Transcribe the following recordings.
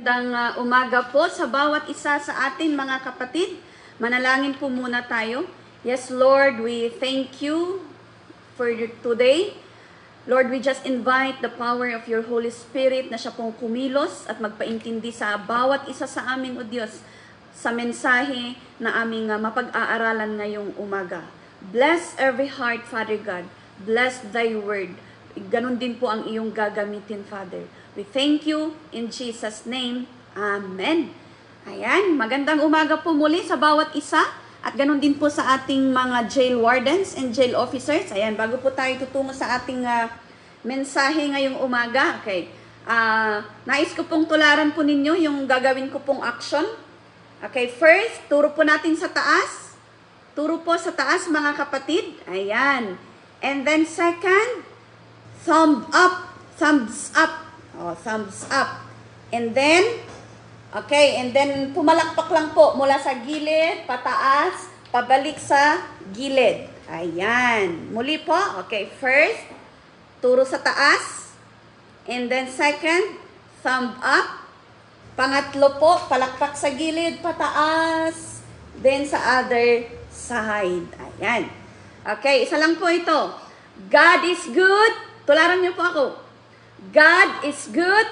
Magandang umaga po sa bawat isa sa atin mga kapatid. Manalangin po muna tayo. Yes, Lord, we thank you for today. Lord, we just invite the power of your Holy Spirit na siya pong kumilos at magpaintindi sa bawat isa sa amin, O Diyos, sa mensahe na aming mapag-aaralan ngayong umaga. Bless every heart, Father God. Bless thy word. Ganon din po ang iyong gagamitin, Father. We thank you in Jesus' name. Amen. Ayan, magandang umaga po muli sa bawat isa. At ganon din po sa ating mga jail wardens and jail officers. Ayan, bago po tayo tutungo sa ating mensahe ngayong umaga. Okay. Nais ko pong tularan po ninyo yung gagawin ko pong action. Okay, first, turo po natin sa taas. Turo po sa taas mga kapatid. Ayan. And then second, thumbs up. Thumbs up. Oh, thumbs up. And then, okay, and then pumalakpak lang po mula sa gilid, pataas, pabalik sa gilid. Ayan. Muli po. Okay, first, turo sa taas. And then second, thumb up. Pangatlo po, palakpak sa gilid, pataas. Then sa other side. Ayan. Okay, isa lang po ito. God is good. Tularan niyo po ako. God is good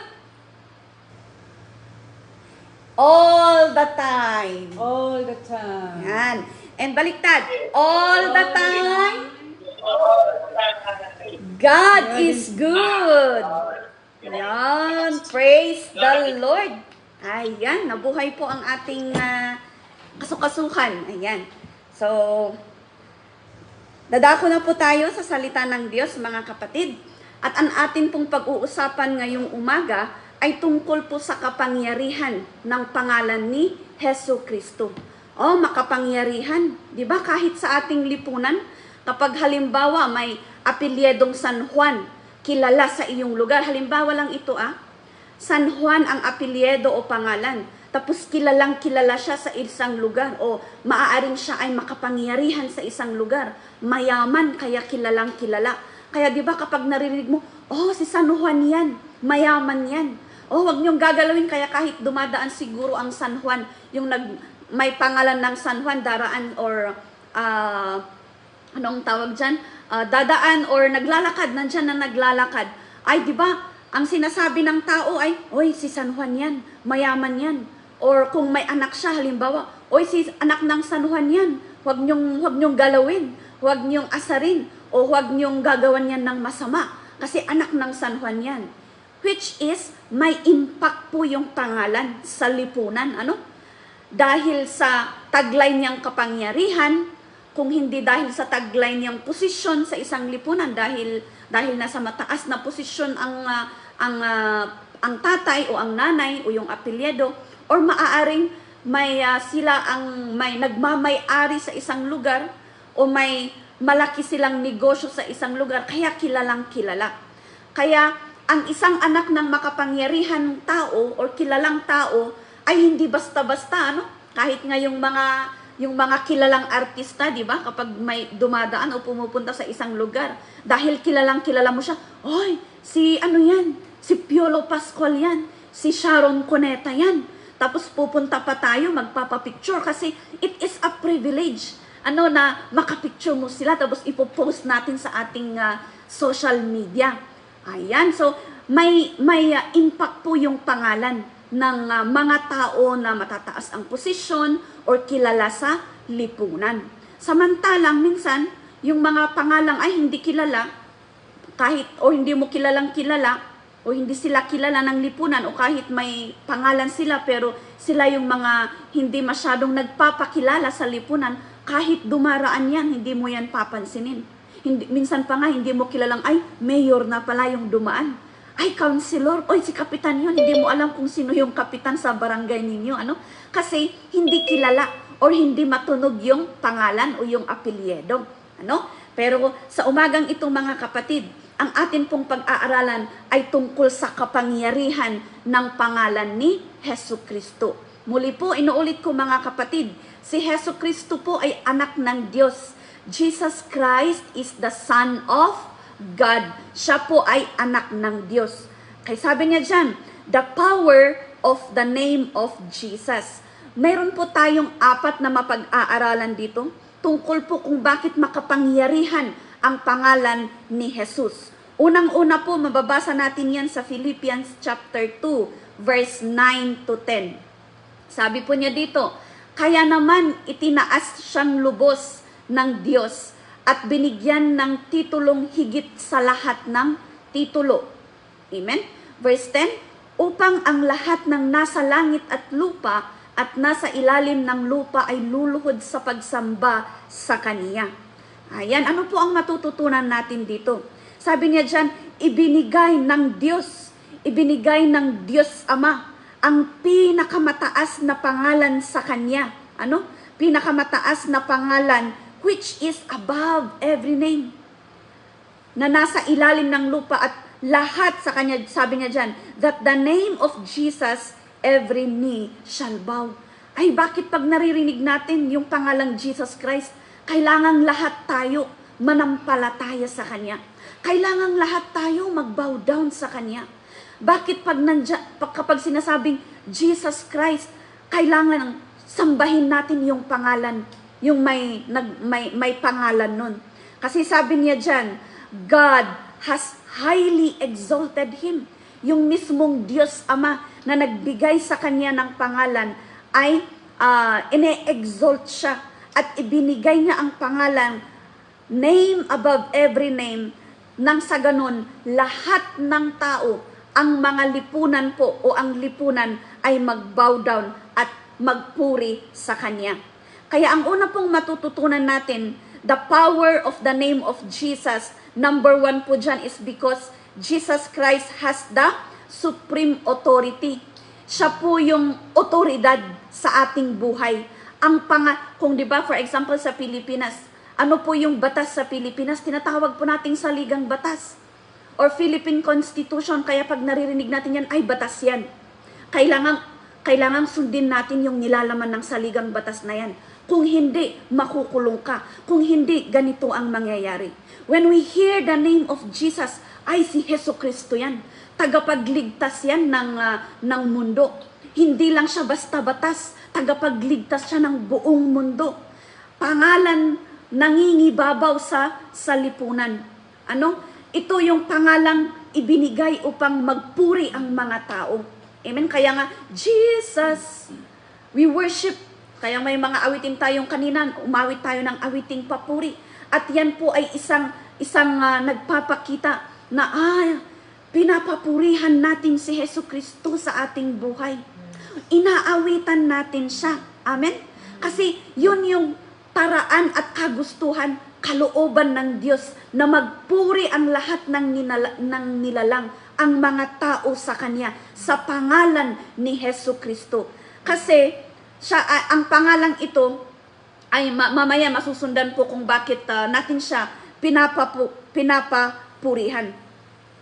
all the time. All the time. Yan. And baliktad. All the time. God is good. Yan. Praise the Lord. Ayan. Nabuhay po ang ating kasukasuhan. Ayan. So, dadako na po tayo sa salita ng Diyos, mga kapatid. At ang atin pong pag-uusapan ngayong umaga ay tungkol po sa kapangyarihan ng pangalan ni Hesu Kristo. Oh, makapangyarihan. Di ba kahit sa ating lipunan, kapag halimbawa may apelyedong San Juan, kilala sa iyong lugar. Halimbawa lang ito San Juan ang apelyedo o pangalan. Tapos kilalang kilala siya sa isang lugar o maaaring siya ay makapangyarihan sa isang lugar. Mayaman kaya kilalang kilala. Kaya di ba kapag naririnig mo, oh si San Juan yan, mayaman yan. Oh wag niyong gagalawin kaya kahit dumadaan siguro ang San Juan, yung may pangalan ng San Juan daraan or anong tawag dyan? Dadaan or naglalakad, nandyan na naglalakad. Ay di ba ang sinasabi ng tao ay, oy si San Juan yan, mayaman yan. Or kung may anak siya halimbawa, oy si anak ng San Juan yan, wag niyong galawin, wag niyong asarin. O huwag niyong gagawan yan ng masama. Kasi anak ng San Juan yan. Which is, may impact po yung pangalan sa lipunan. Ano? Dahil sa taglay niyang kapangyarihan, kung hindi dahil sa taglay niyang posisyon sa isang lipunan, dahil nasa mataas na posisyon ang tatay o ang nanay o yung apelyedo, or maaaring sila ang may nagmamay-ari sa isang lugar o may malaki silang negosyo sa isang lugar, kaya kilalang kilala. Kaya ang isang anak ng makapangyarihan tao o kilalang tao ay hindi basta-basta, Kahit nga yung mga kilalang artista, di ba? Kapag may dumadaan o pumupunta sa isang lugar, dahil kilalang kilala mo siya, oy, si yan? Si Piolo Pascual yan, si Sharon Cuneta yan. Tapos pupunta pa tayo, magpapapicture kasi it is a privilege na makapicture mo sila tapos ipopost natin sa ating social media. Ayan, so may impact po yung pangalan ng mga tao na matataas ang posisyon or kilala sa lipunan. Samantalang minsan, yung mga pangalang ay hindi kilala, kahit o hindi mo kilalang kilala, o hindi sila kilala ng lipunan, o kahit may pangalan sila pero sila yung mga hindi masyadong nagpapakilala sa lipunan, kahit dumaraan yan, hindi mo yan papansinin. Minsan pa nga, hindi mo kilalang, ay, mayor na pala yung dumaan. Ay, councilor, oy, si kapitan yun. Hindi mo alam kung sino yung kapitan sa barangay ninyo. Kasi hindi kilala or hindi matunog yung pangalan o yung apelyedo. Pero sa umagang itong mga kapatid, ang atin pong pag-aaralan ay tungkol sa kapangyarihan ng pangalan ni Hesu Kristo. Muli po, inuulit ko mga kapatid, si Hesu Kristo po ay anak ng Diyos. Jesus Christ is the Son of God. Siya po ay anak ng Diyos. Kaya sabi niya dyan, the power of the name of Jesus. Meron po tayong 4 na mapag-aaralan dito tungkol po kung bakit makapangyarihan ang pangalan ni Jesus. Unang-una po, mababasa natin yan sa Philippians chapter 2, verse 9 to 10. Sabi po niya dito, kaya naman itinaas siyang lubos ng Diyos at binigyan ng titulong higit sa lahat ng titulo. Amen? Verse 10, upang ang lahat ng nasa langit at lupa at nasa ilalim ng lupa ay luluhod sa pagsamba sa Kaniya. Ayan, ano po ang matututunan natin dito? Sabi niya dyan, ibinigay ng Diyos Ama ang pinakamataas na pangalan sa Kanya. Ano? Pinakamataas na pangalan which is above every name. Na nasa ilalim ng lupa at lahat sa Kanya, sabi niya dyan, that the name of Jesus every knee shall bow. Ay, bakit pag naririnig natin yung pangalang Jesus Christ, kailangang lahat tayo manampalataya sa Kanya. Kailangang lahat tayo mag-bow down sa Kanya. Bakit kapag sinasabing Jesus Christ, kailangan sambahin natin yung pangalan, yung may pangalan nun. Kasi sabi niya dyan, God has highly exalted Him. Yung mismong Diyos Ama na nagbigay sa Kanya ng pangalan ay ine-exalt siya at ibinigay niya ang pangalan, name above every name, nang sa ganun, lahat ng tao, ang mga lipunan po o ang lipunan ay mag-bow down at magpuri sa Kanya. Kaya ang una pong matututunan natin, the power of the name of Jesus, number 1 po dyan is because Jesus Christ has the supreme authority. Siya po yung otoridad sa ating buhay. Kung di ba, for example, sa Pilipinas, ano po yung batas sa Pilipinas? Tinatawag po nating saligang batas. Or Philippine Constitution, kaya pag naririnig natin yan, ay batas yan. Kailangan sundin natin yung nilalaman ng saligang batas na yan. Kung hindi, makukulong ka. Kung hindi, ganito ang mangyayari. When we hear the name of Jesus, ay si Hesus Kristo yan. Tagapagligtas yan ng mundo. Hindi lang siya basta batas, tagapagligtas siya ng buong mundo. Pangalan nangingibabaw sa lipunan. Ano? Ito yung pangalang ibinigay upang magpuri ang mga tao. Amen? Kaya nga, Jesus, we worship. Kaya may mga awitin tayong kanina, umawit tayo ng awiting papuri. At yan po ay isang nagpapakita na pinapapurihan natin si Hesus Kristo sa ating buhay. Inaawitan natin siya. Amen? Kasi yun yung paraan at kagustuhan, kalooban ng Diyos na magpuri ang lahat ng nilalang, ang mga tao sa Kanya, sa pangalan ni Hesus Kristo. Kasi ang pangalang ito ay mamaya masusundan po kung bakit natin siya pinapapurihan.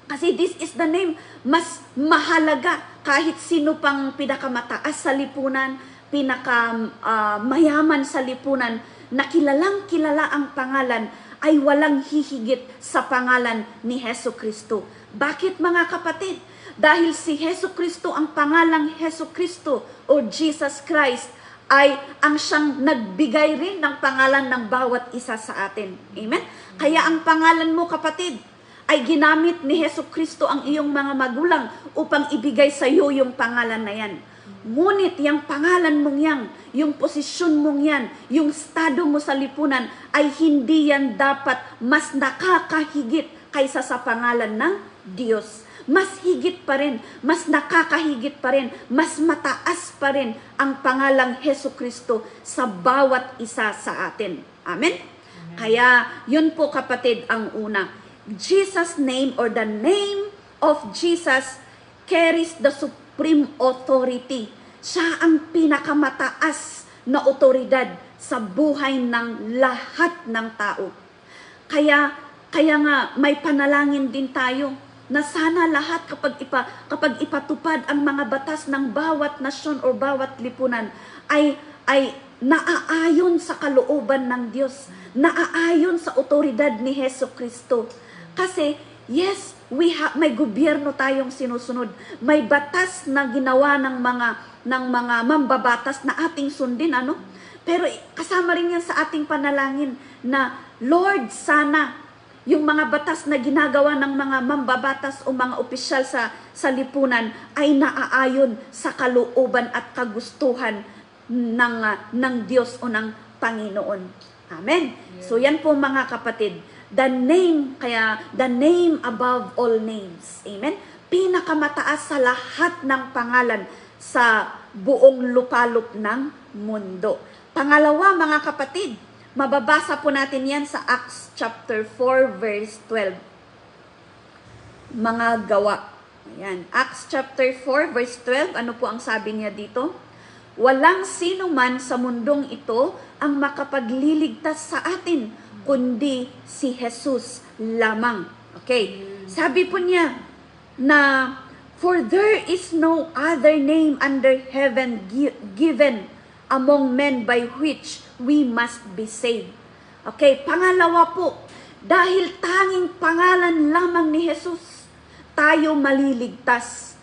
Kasi this is the name, mas mahalaga kahit sino pang pinakamataas sa lipunan, pinakamayaman sa lipunan, na kilalang-kilala ang pangalan, ay walang hihigit sa pangalan ni Hesus Kristo. Bakit mga kapatid? Dahil si Hesus Kristo, ang pangalang Hesus Kristo o Jesus Christ, ay ang siyang nagbigay rin ng pangalan ng bawat isa sa atin. Amen? Kaya ang pangalan mo, kapatid, ay ginamit ni Hesus Kristo ang iyong mga magulang upang ibigay sa iyo yung pangalan na yan. Ngunit yung pangalan mong yan, yung posisyon mong yan, yung estado mo sa lipunan, ay hindi yan dapat mas nakakahigit kaysa sa pangalan ng Diyos. Mas higit pa rin, mas nakakahigit pa rin, mas mataas pa rin ang pangalang Hesus Kristo sa bawat isa sa atin. Amen? Kaya yun po kapatid ang una. Jesus' name or the name of Jesus carries the supreme authority. Siya ang pinakamataas na otoridad sa buhay ng lahat ng tao. Kaya nga may panalangin din tayo na sana lahat kapag ipatupad ang mga batas ng bawat nasyon o bawat lipunan ay naaayon sa kalooban ng Diyos, naaayon sa otoridad ni Hesus Kristo. Kasi Yes, may gobyerno tayong sinusunod. May batas na ginawa ng mga mambabatas na ating sundin, ano? Pero kasama rin yan sa ating panalangin na, Lord, sana yung mga batas na ginagawa ng mga mambabatas o mga opisyal sa lipunan ay naaayon sa kalooban at kagustuhan ng Diyos o ng Panginoon. Amen. So yan po mga kapatid, the name above all names. Amen. Pinakamataas sa lahat ng pangalan sa buong lupalop ng mundo. Pangalawa mga kapatid, mababasa po natin yan sa Acts chapter 4 verse 12. Mga gawa. Ayan. Acts chapter 4 verse 12, ano po ang sabi niya dito? Walang sino man sa mundong ito ang makapagliligtas sa atin, kundi si Jesus lamang. Okay. Sabi po niya na, for there is no other name under heaven given among men by which we must be saved. Okay, pangalawa po, dahil tanging pangalan lamang ni Jesus, tayo maliligtas.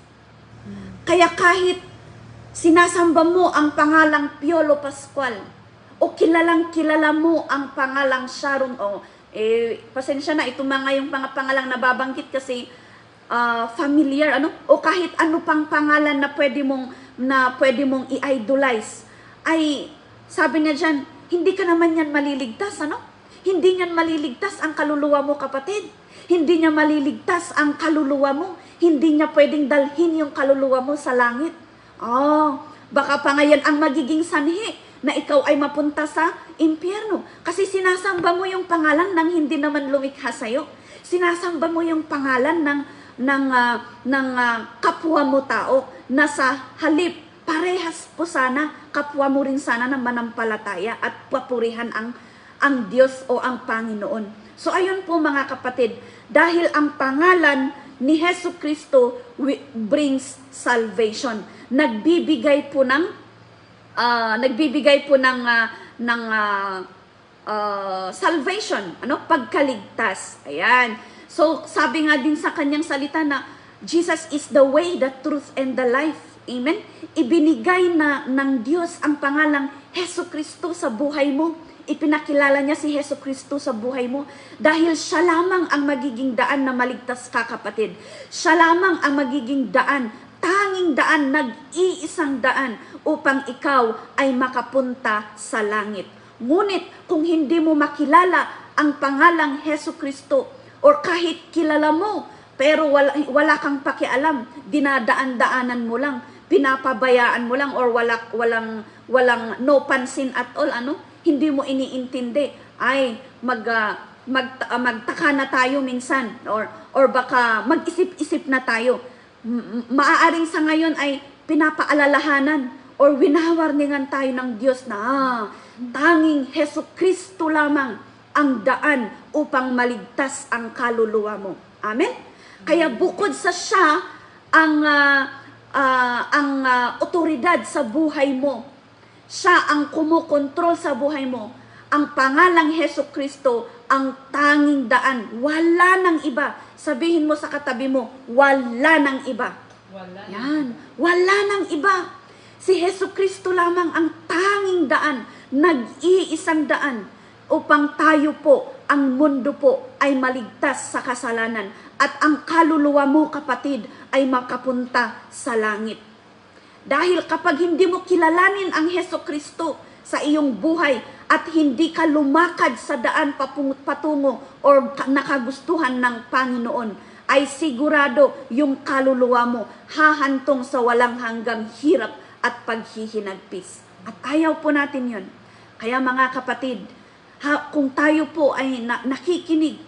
Kaya kahit sinasamba mo ang pangalang Piolo Pascual, o kilalang kilala mo ang pangalang Sharon, pasensya na, ito mga yung pangalang nababanggit kasi familiar, o kahit ano pang pangalan na pwede mong i-idolize, ay sabi niya dyan, hindi ka naman yan maliligtas, Hindi niyan maliligtas ang kaluluwa mo, kapatid. Hindi niya maliligtas ang kaluluwa mo. Hindi niya pwedeng dalhin yung kaluluwa mo sa langit. Baka pa ngayon ang magiging sanhi na ikaw ay mapunta sa impyerno. Kasi sinasamba mo yung pangalan ng hindi naman lumikha sa'yo. Sinasamba mo yung pangalan ng kapwa mo tao na sa halip parehas po sana, kapwa mo rin sana na manampalataya at papurihan ang Diyos o ang Panginoon. So ayun po mga kapatid, dahil ang pangalan ni Hesus Kristo brings salvation. Nagbibigay po ng salvation, pagkaligtas. Ayan. So sabi nga din sa kanyang salita na Jesus is the way, the truth, and the life. Amen? Ibinigay ng Diyos ang pangalang Hesus Kristo sa buhay mo. Ipinakilala niya si Hesus Kristo sa buhay mo dahil siya lamang ang magiging daan na maligtas ka, kapatid. Siya lamang ang magiging daan, tanging daan, nag-iisang daan upang ikaw ay makapunta sa langit. Ngunit kung hindi mo makilala ang pangalang Hesus Kristo or kahit kilala mo pero wala kang pakialam, dinadaan-daanan mo lang, pinapabayaan mo lang or walang no pansin at all, hindi mo iniintindi, ay magtaka na tayo minsan or baka mag-isip-isip na tayo. Maaaring sa ngayon ay pinapaalalahanan or winawarningan tayo ng Diyos na tanging Hesus Kristo lamang ang daan upang maligtas ang kaluluwa mo. Amen? Kaya bukod sa siya ang otoridad sa buhay mo, siya ang kumukontrol sa buhay mo, ang pangalang Hesus Kristo ang tanging daan. Wala nang iba. Sabihin mo sa katabi mo, wala nang iba. Yan. Wala nang iba. Si Hesus Kristo lamang ang tanging daan, nag-iisang daan upang tayo po, ang mundo po ay maligtas sa kasalanan at ang kaluluwa mo, kapatid, ay makapunta sa langit. Dahil kapag hindi mo kilalanin ang Hesus Kristo sa iyong buhay at hindi ka lumakad sa daan patungo or nakagustuhan ng Panginoon, ay sigurado yung kaluluwa mo hahantong sa walang hanggang hirap at paghihinagpis. At ayaw po natin yun. Kaya mga kapatid, kung tayo po ay nakikinig,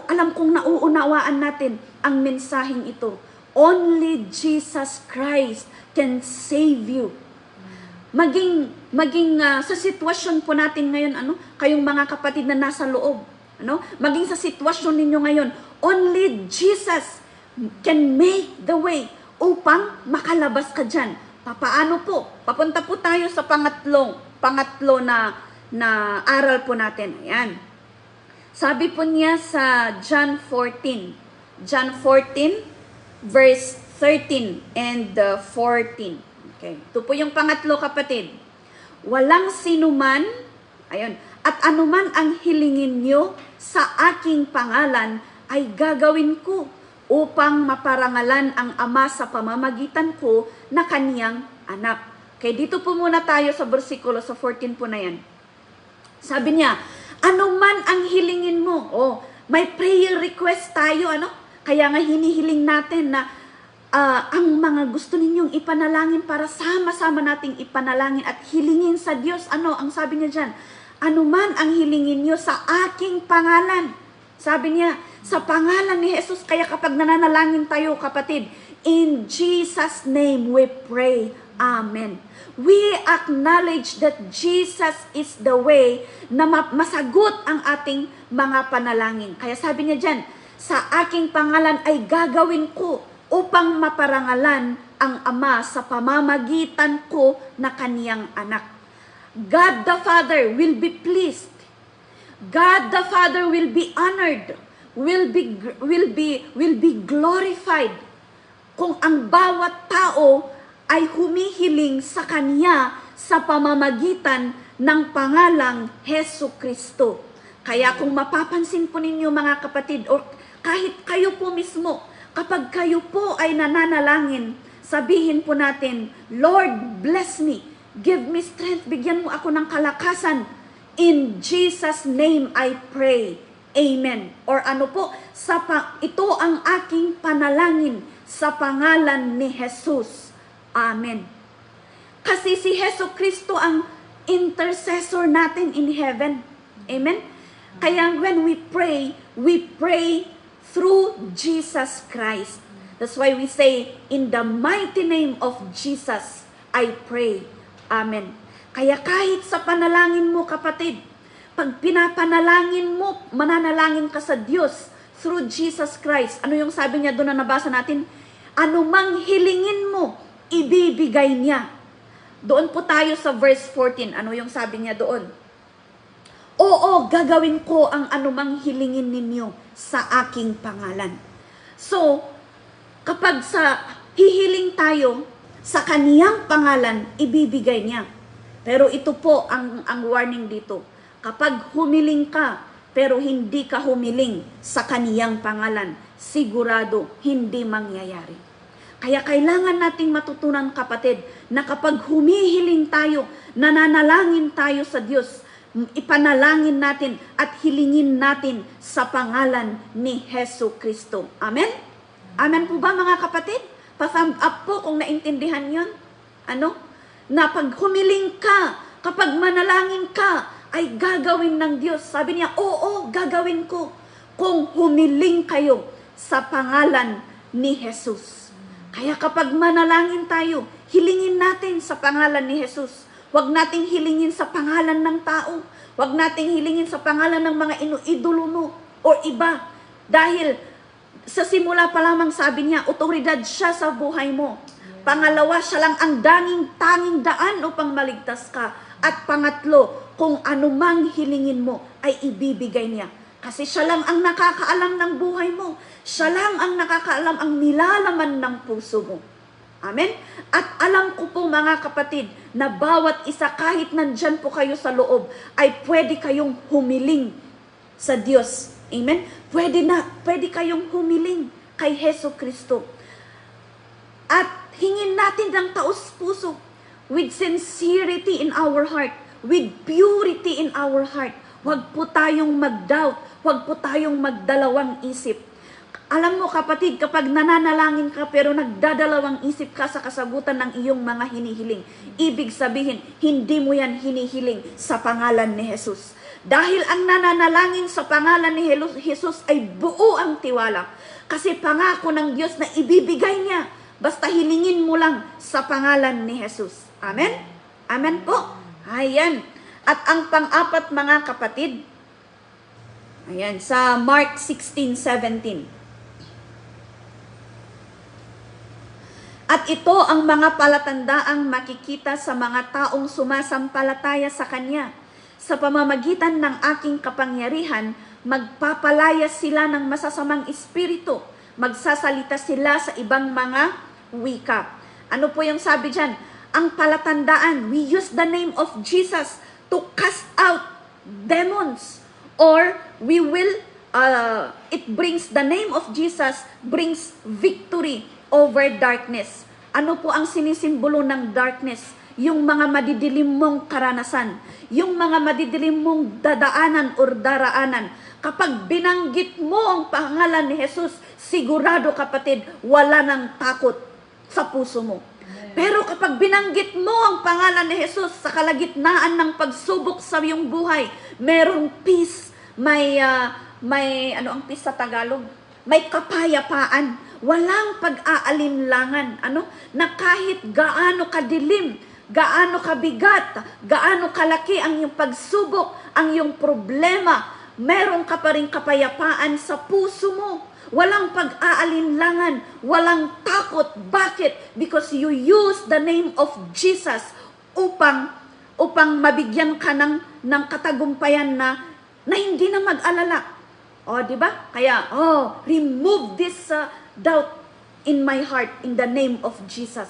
alam kong nauunawaan natin ang mensaheng ito, only Jesus Christ can save you. Maging sa sitwasyon po natin ngayon, kayong mga kapatid na nasa loob, maging sa sitwasyon ninyo ngayon, only Jesus can make the way upang makalabas ka dyan. Paano po? Papunta po tayo sa pangatlo na aral po natin. Ayan. Sabi po niya sa John 14, John 14, verse 13 and 14. Okay. Ito po yung pangatlo, kapatid. Walang sinuman, ayun, at anuman ang hilingin nyo sa aking pangalan ay gagawin ko upang maparangalan ang Ama sa pamamagitan ko na kaniyang anak. Okay, dito po muna tayo sa versikulo, sa 14 po na yan. Sabi niya, anuman ang hilingin mo, may prayer request tayo, ano? Kaya nga hinihiling natin na ang mga gusto ninyong ipanalangin para sama-sama nating ipanalangin at hilingin sa Diyos. Ano ang sabi niya dyan? Anuman ang hilingin nyo sa aking pangalan. Sabi niya, sa pangalan ni Jesus. Kaya kapag nananalangin tayo, kapatid, in Jesus' name we pray. Amen. We acknowledge that Jesus is the way na masagot ang ating mga panalangin. Kaya sabi niya dyan, sa aking pangalan ay gagawin ko upang maparangalan ang Ama sa pamamagitan ko na kaniyang anak. God the Father will be pleased. God the Father will be honored. Will be glorified kung ang bawat tao ay humihiling sa Kanya sa pamamagitan ng pangalang Hesu Kristo. Kaya kung mapapansin po ninyo, mga kapatid, o kahit kayo po mismo, kapag kayo po ay nananalangin, sabihin po natin, Lord, bless me. Give me strength. Bigyan mo ako ng kalakasan. In Jesus' name I pray. Amen. Or ano po, ito ang aking panalangin sa pangalan ni Jesus. Amen. Kasi si Hesu Kristo ang intercessor natin in heaven. Amen. Kaya when we pray through Jesus Christ. That's why we say, in the mighty name of Jesus, I pray. Amen. Kaya kahit sa panalangin mo, kapatid, pag pinapanalangin mo, mananalangin ka sa Diyos through Jesus Christ. Ano yung sabi niya doon na nabasa natin? Anumang hilingin mo, ibibigay niya. Doon po tayo sa verse 14. Ano yung sabi niya doon? Oo, gagawin ko ang anumang hilingin ninyo sa aking pangalan. So, kapag hihiling tayo sa kaniyang pangalan, ibibigay niya. Pero ito po ang warning dito. Kapag humiling ka, pero hindi ka humiling sa kaniyang pangalan, sigurado hindi mangyayari. Kaya kailangan nating matutunan, kapatid, na kapag humihiling tayo, nananalangin tayo sa Diyos, ipanalangin natin at hilingin natin sa pangalan ni Hesu Kristo. Amen? Amen po ba, mga kapatid? Pa-thumb up po kung naintindihan yon. Ano? Na pag humiling ka, kapag manalangin ka, ay gagawin ng Diyos. Sabi niya, oo, gagawin ko kung humiling kayo sa pangalan ni Jesus. Kaya kapag manalangin tayo, hilingin natin sa pangalan ni Jesus. Huwag nating hilingin sa pangalan ng tao. Huwag nating hilingin sa pangalan ng mga idolo mo o iba. Dahil sa simula pa lamang sabi niya, otoridad siya sa buhay mo. Pangalawa, siya lang ang tanging daan upang maligtas ka. At pangatlo, kung anumang hilingin mo ay ibibigay niya. Kasi siya lang ang nakakaalam ng buhay mo. Siya lang ang nakakaalam ang nilalaman ng puso mo. Amen? At alam ko po, mga kapatid, na bawat isa, kahit nandyan po kayo sa loob, ay pwede kayong humiling sa Diyos. Amen? Pwede kayong humiling kay Hesu Kristo. At hingin natin ng taos-puso, with sincerity in our heart, with purity in our heart. Huwag po tayong mag-doubt, huwag po tayong magdalawang isip. Alam mo, kapatid, kapag nananalangin ka pero nagdadalawang isip ka sa kasagutan ng iyong mga hinihiling, ibig sabihin, hindi mo yan hinihiling sa pangalan ni Jesus. Dahil ang nananalangin sa pangalan ni Jesus ay buo ang tiwala. Kasi pangako ng Diyos na ibibigay niya, basta hilingin mo lang sa pangalan ni Jesus. Amen? Amen po? Ayan. At ang pang-apat, mga kapatid, ayan, sa Mark 16:17. At ito ang mga palatandaang makikita sa mga taong sumasampalataya sa Kanya. Sa pamamagitan ng aking kapangyarihan, magpapalaya sila ng masasamang espiritu. magsasalita sila sa ibang mga wika. Ano po yung sabi dyan? Ang palatandaan, we use the name of Jesus to cast out demons, or we will, it brings, the name of Jesus brings victory over darkness. Ano po ang sinisimbolo ng darkness? Yung mga madidilim mong karanasan, yung mga madidilim mong dadaanan or daraanan. Kapag binanggit mo ang pangalan ni Jesus, sigurado kapatid, wala nang takot sa puso mo. Pero kapag binanggit mo ang pangalan ni Jesus sa kalagitnaan ng pagsubok sa iyong buhay, merong peace, may ano ang peace sa Tagalog? May kapayapaan, walang pag-aalinlangan, na kahit gaano kadilim, gaano kabigat, gaano kalaki ang iyong pagsubok, ang iyong problema, meron ka pa rin kapayapaan sa puso mo. Walang pag-aalinlangan, walang takot. Bakit? Because you use the name of Jesus upang mabigyan ka ng katagumpayan na hindi na mag-alala. O, di ba? Kaya, remove this doubt in my heart in the name of Jesus.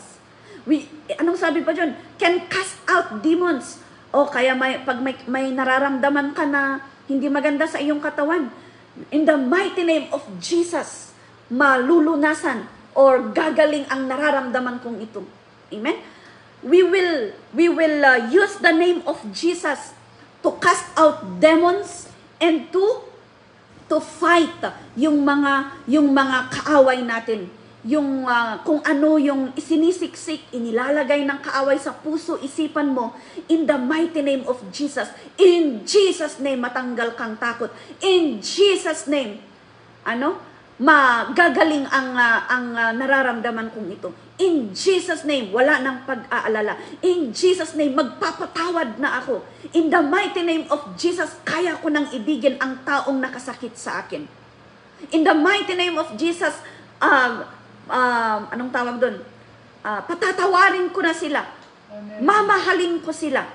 Anong sabi pa dyan? Can cast out demons. O, kaya pag may nararamdaman ka na hindi maganda sa iyong katawan, in the mighty name of Jesus, malulunasan or gagaling ang nararamdaman kong ito. Amen? We will use the name of Jesus to cast out demons and to fight yung mga kaaway natin. Yung kung ano yung isinisiksik, inilalagay ng kaaway sa puso, isipan mo, in the mighty name of Jesus. In Jesus' name, matanggal kang takot. In Jesus' name, magagaling ang nararamdaman kong ito. In Jesus' name, wala nang pag-aalala. In Jesus' name, magpapatawad na ako. In the mighty name of Jesus, kaya ko nang ibigin ang taong nakasakit sa akin. In the mighty name of Jesus, anong tawag doon? Patatawarin ko na sila. Amen. Mamahalin ko sila.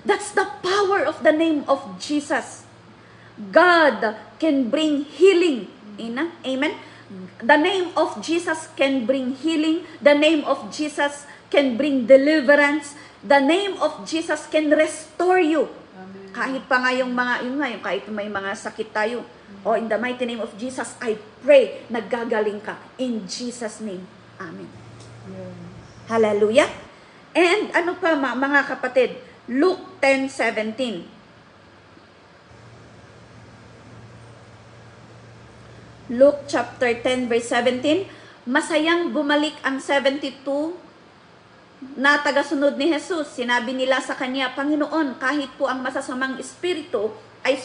That's the power of the name of Jesus. God can bring healing. Amen? The name of Jesus can bring healing. The name of Jesus can bring deliverance. The name of Jesus can restore you. Amen. Kahit pa nga yung kahit may mga sakit tayo. In the mighty name of Jesus, I pray, naggagaling ka. In Jesus' name. Amen. Yes. Hallelujah. And ano pa mga kapatid? Luke 10:17. Luke chapter 10 verse 17. Masayang bumalik ang 72 na tagasunod ni Jesus. Sinabi nila sa kanya, Panginoon, kahit po ang masasamang espiritu ay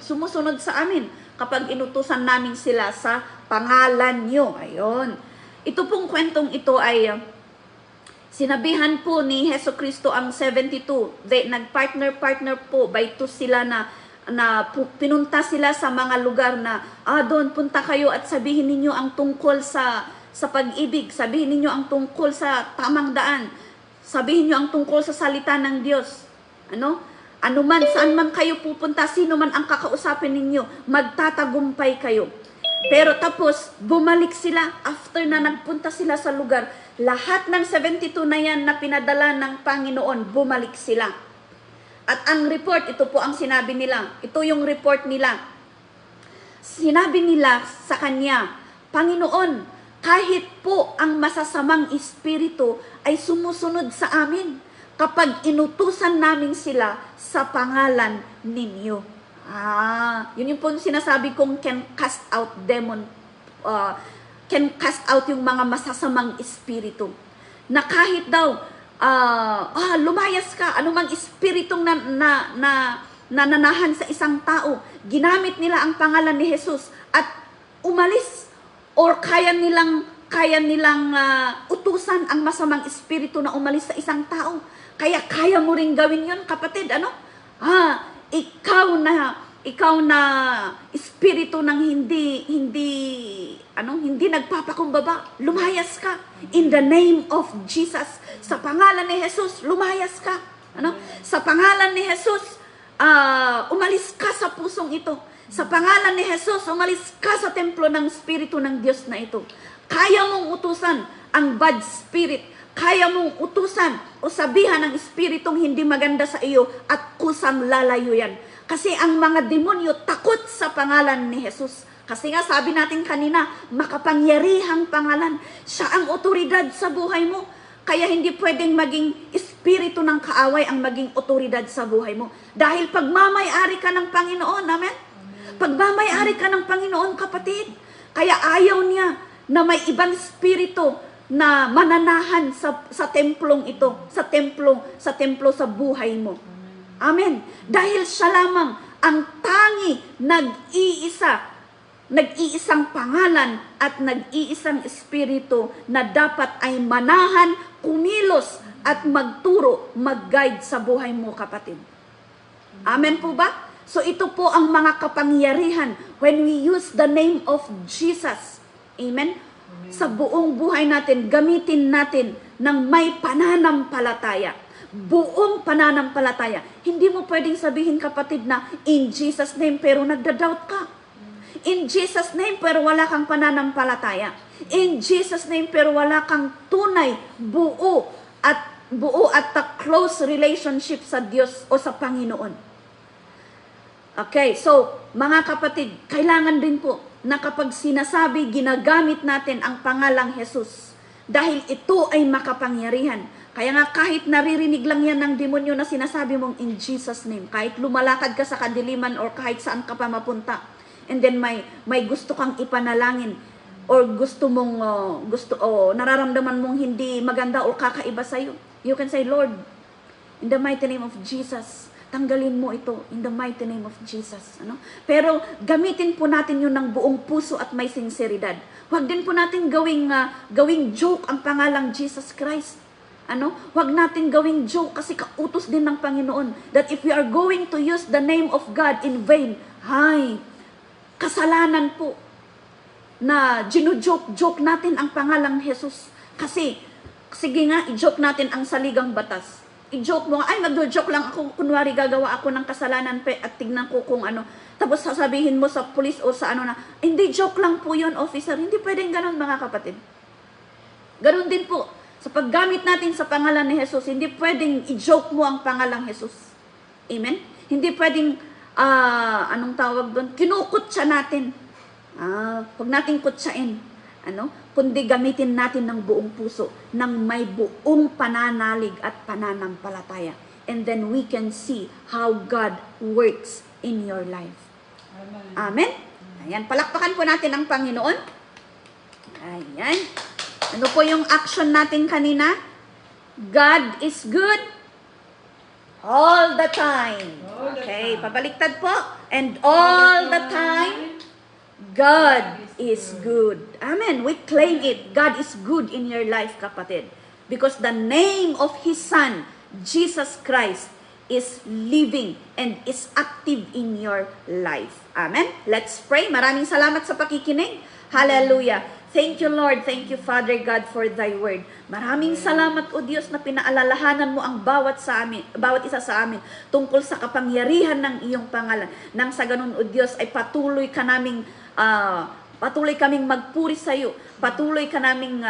sumusunod sa amin kapag inutusan namin sila sa pangalan niyo. Ayun. Ito pong kwentong ito ay sinabihan po ni Jesucristo ang 72. Nagpartner po, by two sila na pinunta sila sa mga lugar na, doon punta kayo at sabihin ninyo ang tungkol sa pag-ibig, sabihin ninyo ang tungkol sa tamang daan, sabihin niyo ang tungkol sa salita ng Diyos. Saan man kayo pupunta, sino man ang kakausapin ninyo, magtatagumpay kayo. Pero tapos, bumalik sila after na nagpunta sila sa lugar. Lahat ng 72 na yan na pinadala ng Panginoon, bumalik sila. At ang report, ito po ang sinabi nila. Ito yung report nila. Sinabi nila sa kanya, Panginoon, kahit po ang masasamang espiritu ay sumusunod sa amin kapag inutusan namin sila sa pangalan ninyo. Yun yung po sinasabi kong can cast out demon, can cast out yung mga masasamang espiritu. Na kahit daw, lumayas ka, anumang espiritong nananahan sa isang tao, ginamit nila ang pangalan ni Jesus at umalis, or kaya nilang utusan ang masamang espiritu na umalis sa isang tao. Kaya mo ring gawin yun, kapatid. Ikaw na espiritu ng hindi nagpapakumbaba, lumayas ka. In the name of Jesus, sa pangalan ni Jesus, lumayas ka. Sa pangalan ni Jesus, umalis ka sa pusong ito. Sa pangalan ni Jesus, umalis ka sa templo ng Espiritu ng Diyos na ito. Kaya mong utusan ang bad spirit. Kaya mong utusan o sabihan ng Espiritong hindi maganda sa iyo at kusang lalayo yan. Kasi ang mga demonyo takot sa pangalan ni Jesus. Kasi nga sabi natin kanina, makapangyarihang pangalan. Siya ang otoridad sa buhay mo. Kaya hindi pwedeng maging espiritu ng kaaway ang maging otoridad sa buhay mo. Dahil pagmamay-ari ka ng Panginoon, amen? Pagmamay-ari ka ng Panginoon, kapatid. Kaya ayaw niya na may ibang espiritu na mananahan sa templong ito, sa templo sa buhay mo. Amen. Dahil siya lamang ang tangi nag-iisang pangalan at nag-iisang espiritu na dapat ay manahan, kumilos at magturo, mag-guide sa buhay mo, kapatid. Amen po ba? So ito po ang mga kapangyarihan when we use the name of Jesus. Amen? Sa buong buhay natin, gamitin natin ng may pananampalataya. Buong pananampalataya. Hindi mo pwedeng sabihin, kapatid, na in Jesus name pero nagda-doubt ka. In Jesus name pero wala kang pananampalataya. In Jesus name pero wala kang tunay, buo at close relationship sa Diyos o sa Panginoon. Okay, so mga kapatid, kailangan din po na kapag sinasabi, ginagamit natin ang pangalang Jesus. Dahil ito ay makapangyarihan. Kaya nga kahit naririnig lang yan ng demonyo na sinasabi mong in Jesus name, kahit lumalakad ka sa kadiliman or kahit saan ka pa mapunta, and then may gusto kang ipanalangin, or nararamdaman mong hindi maganda o kakaiba sa'yo, you can say, Lord, in the mighty name of Jesus, tanggalin mo ito in the mighty name of Jesus. Pero gamitin po natin yun ng buong puso at may sinseridad. Huwag din po natin gawing joke ang pangalang Jesus Christ. Huwag natin gawing joke kasi kautos din ng Panginoon that if we are going to use the name of God in vain, kasalanan po na ginujoke natin ang pangalang Jesus. Kasi, sige nga, i-joke natin ang saligang batas. I-joke mo, mag-joke lang ako, kunwari gagawa ako ng kasalanan at tignan ko kung ano. Tapos sasabihin mo sa pulis o sa hindi, joke lang po yun, officer. Hindi pwedeng ganun, mga kapatid. Ganun din po. Sa paggamit natin sa pangalan ni Jesus, hindi pwedeng i-joke mo ang pangalang Jesus. Amen? Hindi pwedeng, anong tawag doon? Kinukutsa natin. Huwag natin kutsain. Kundi gamitin natin ng buong puso, ng may buong pananalig at pananampalataya. And then we can see how God works in your life. Amen? Ayan, palakpakan po natin ang Panginoon. Ayan. Ano po yung action natin kanina? God is good all the time. Okay, pabaliktad po. And all the time, God is good. Amen. We claim it. God is good in your life, kapatid. Because the name of His Son, Jesus Christ, is living and is active in your life. Amen. Let's pray. Maraming salamat sa pakikinig. Hallelujah. Thank you, Lord. Thank you, Father God, for Thy word. Maraming salamat, O Diyos, na pinaalalahanan mo ang bawat isa sa amin tungkol sa kapangyarihan ng iyong pangalan. Nang sa ganun, O Diyos, ay patuloy kaming magpuri sa iyo. Patuloy ka naming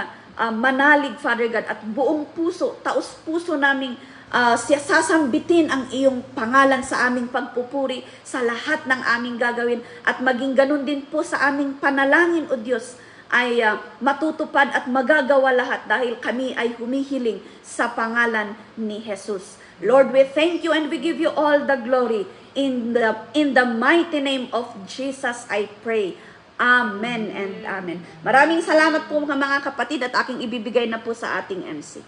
manalig, Father God, at buong puso, taos puso naming sasambitin ang iyong pangalan sa aming pagpupuri, sa lahat ng aming gagawin, at maging ganun din po sa aming panalangin, O Diyos, ay matutupad at magagawa lahat dahil kami ay humihiling sa pangalan ni Jesus. Lord, we thank you and we give you all the glory. In the mighty name of Jesus, I pray. Amen and amen. Maraming salamat po mga kapatid at aking ibibigay na po sa ating MC.